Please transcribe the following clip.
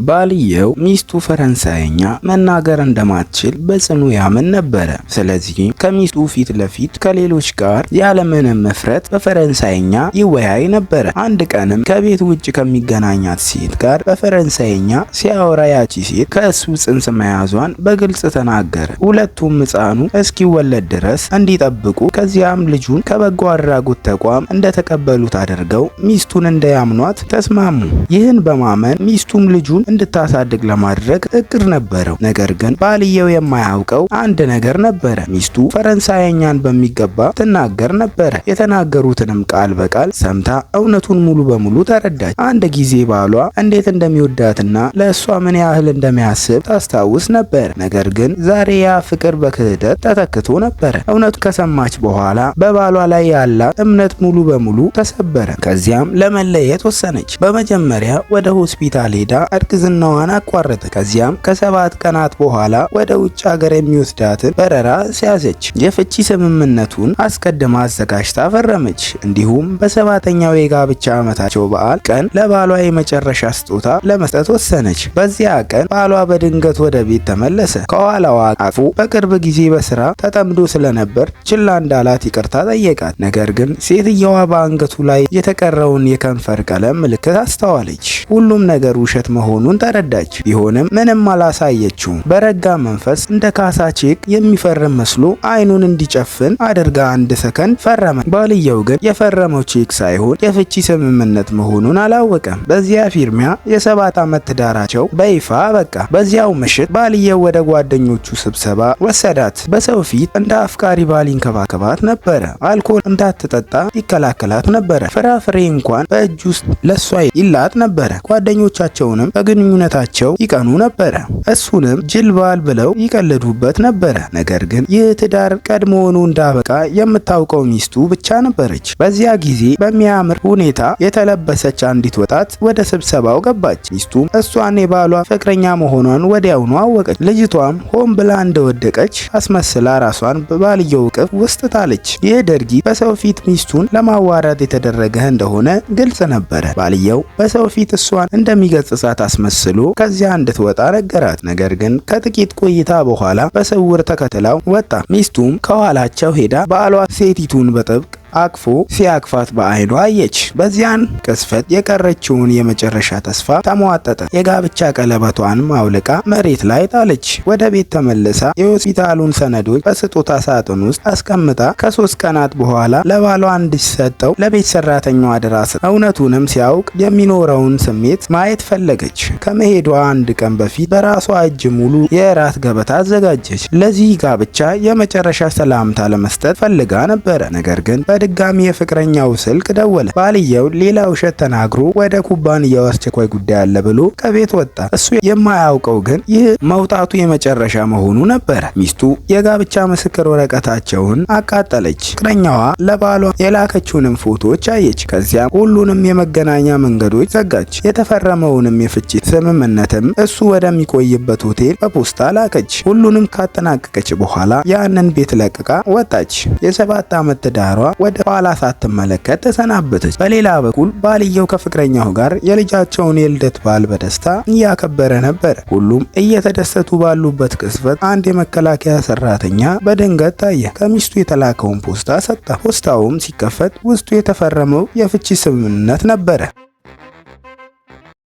ባልየው ሚስቱ ፈረንሳይኛ መናገር እንደማትችል በጽኑ ያምን ነበረ። ስለዚህ ከሚስቱ ፊት ለፊት ከሌሎች ጋር ያለምንም መፍረት በፈረንሳይኛ ይወያይ ነበረ። አንድ ቀንም ከቤት ውጭ ከሚገናኛት ሴት ጋር በፈረንሳይኛ ሲያወራ ያቺ ሴት ከእሱ ጽንስ መያዟን በግልጽ ተናገረ። ሁለቱም ሕፃኑ እስኪወለድ ድረስ እንዲጠብቁ ከዚያም ልጁን ከበጎ አድራጎት ተቋም እንደተቀበሉት አድርገው ሚስቱን እንዳያምኗት ተስማሙ። ይህን በማመን ሚስቱም ልጁን እንድታሳድግ ለማድረግ እቅድ ነበረው። ነገር ግን ባልየው የማያውቀው አንድ ነገር ነበረ። ሚስቱ ፈረንሳይኛን በሚገባ ትናገር ነበረ። የተናገሩትንም ቃል በቃል ሰምታ እውነቱን ሙሉ በሙሉ ተረዳች። አንድ ጊዜ ባሏ እንዴት እንደሚወዳትና ለእሷ ምን ያህል እንደሚያስብ ታስታውስ ነበር። ነገር ግን ዛሬ ያ ፍቅር በክህደት ተተክቶ ነበረ። እውነቱ ከሰማች በኋላ በባሏ ላይ ያላት እምነት ሙሉ በሙሉ ተሰበረ። ከዚያም ለመለየት ወሰነች። በመጀመሪያ ወደ ሆስፒታል ሄዳ እርግዝናዋን አቋረጠ። ከዚያም ከ7 ቀናት በኋላ ወደ ውጭ ሀገር የሚወስዳትን በረራ ሲያዘች። የፍቺ ስምምነቱን አስቀድማ አዘጋጅታ ፈረመች። እንዲሁም በ7ኛው የጋብቻ ዓመታቸው በዓል ቀን ለባሏ የመጨረሻ ስጦታ ለመስጠት ወሰነች። በዚያ ቀን ባሏ በድንገት ወደ ቤት ተመለሰ። ከኋላዋ አቅፎ በቅርብ ጊዜ በስራ ተጠምዶ ስለነበር ችላ እንዳላት ይቅርታ ጠየቃት። ነገር ግን ሴትየዋ በአንገቱ ላይ የተቀረውን የከንፈር ቀለም ምልክት አስተዋለች። ሁሉም ነገር ውሸት መሆኑን ተረዳች። ቢሆንም ምንም አላሳየችውም። በረጋ መንፈስ እንደ ካሳ ቼክ የሚፈርም መስሎ አይኑን እንዲጨፍን አድርጋ 1 ሰከንድ ፈረመ። ባልየው ግን የፈረመው ቼክ ሳይሆን የፍቺ ስምምነት መሆኑን አላወቀም። በዚያ ፊርሚያ የ7 ዓመት ትዳራቸው በይፋ በቃ። በዚያው ምሽት ባልየው ወደ ጓደኞቹ ስብሰባ ወሰዳት። በሰው ፊት እንደ አፍቃሪ ባል ይንከባከባት ነበረ። አልኮል እንዳትጠጣ ይከላከላት ነበረ። ፍራፍሬ እንኳን በእጅ ውስጥ ለሷ ይላት ነበረ። ጓደኞቻቸውንም በግንኙነታቸው ይቀኑ ነበረ። እሱንም ጅል ባል ብለው ይቀልዱበት ነበረ። ነገር ግን ይህ ትዳር ቀድሞውኑ እንዳበቃ የምታውቀው ሚስቱ ብቻ ነበረች። በዚያ ጊዜ በሚያምር ሁኔታ የተለበሰች አንዲት ወጣት ወደ ስብሰባው ገባች። ሚስቱም እሷን የባሏ ፍቅረኛ መሆኗን ወዲያውኑ አወቀች። ልጅቷም ሆን ብላ እንደወደቀች አስመስላ ራሷን በባልየው እቅፍ ውስጥ ታለች። ይህ ድርጊት በሰው ፊት ሚስቱን ለማዋረድ የተደረገ እንደሆነ ግልጽ ነበረ። ባልየው በሰው ፊት እሷን እንደሚገጽጻት አስመስሎ ከዚያ እንድትወጣ ነገራት። ነገር ግን ከጥቂት ቆይታ በኋላ በስውር ተከትላው ወጣ። ሚስቱም ከኋላቸው ሄዳ ባሏ ሴቲቱን በጥብቅ አቅፎ ሲያቅፋት በአይኗ አየች። በዚያን ቅስፈት የቀረችውን የመጨረሻ ተስፋ ተሟጠጠ። የጋብቻ ቀለበቷን አውልቃ መሬት ላይ ጣለች። ወደ ቤት ተመልሳ የሆስፒታሉን ሰነዶች በስጦታ ሳጥን ውስጥ አስቀምጣ ከ3 ቀናት በኋላ ለባሏ እንዲሰጠው ለቤት ሰራተኛዋ አደራ ሰጠች። እውነቱንም ሲያውቅ የሚኖረውን ስሜት ማየት ፈለገች። ከመሄዷ 1 ቀን በፊት በራሷ እጅ ሙሉ የእራት ገበታ አዘጋጀች። ለዚህ ጋብቻ የመጨረሻ ሰላምታ ለመስጠት ፈልጋ ነበረ። ነገር ግን በድጋሚ የፍቅረኛው ስልክ ደወለ። ባልየው ሌላ ውሸት ተናግሮ ወደ ኩባንያው አስቸኳይ ጉዳይ አለ ብሎ ከቤት ወጣ። እሱ የማያውቀው ግን ይህ መውጣቱ የመጨረሻ መሆኑ ነበረ። ሚስቱ የጋብቻ ምስክር ወረቀታቸውን አቃጠለች። ፍቅረኛዋ ለባሏ የላከችውንም ፎቶዎች አየች። ከዚያም ሁሉንም የመገናኛ መንገዶች ዘጋች። የተፈረመውንም የፍቺ ስምምነትም እሱ ወደሚቆይበት ሆቴል በፖስታ ላከች። ሁሉንም ካጠናቀቀች በኋላ ያንን ቤት ለቅቃ ወጣች። የ7 ዓመት ትዳሯ ወደ ኋላ ሳትመለከት ተሰናበተች። በሌላ በኩል ባልየው ከፍቅረኛው ጋር የልጃቸውን የልደት በዓል በደስታ እያከበረ ነበር። ሁሉም እየተደሰቱ ባሉበት ቅጽበት አንድ የመከላከያ ሰራተኛ በድንገት ታየ። ከሚስቱ የተላከውን ፖስታ ሰጣ። ፖስታውም ሲከፈት ውስጡ የተፈረመው የፍቺ ስምምነት ነበረ።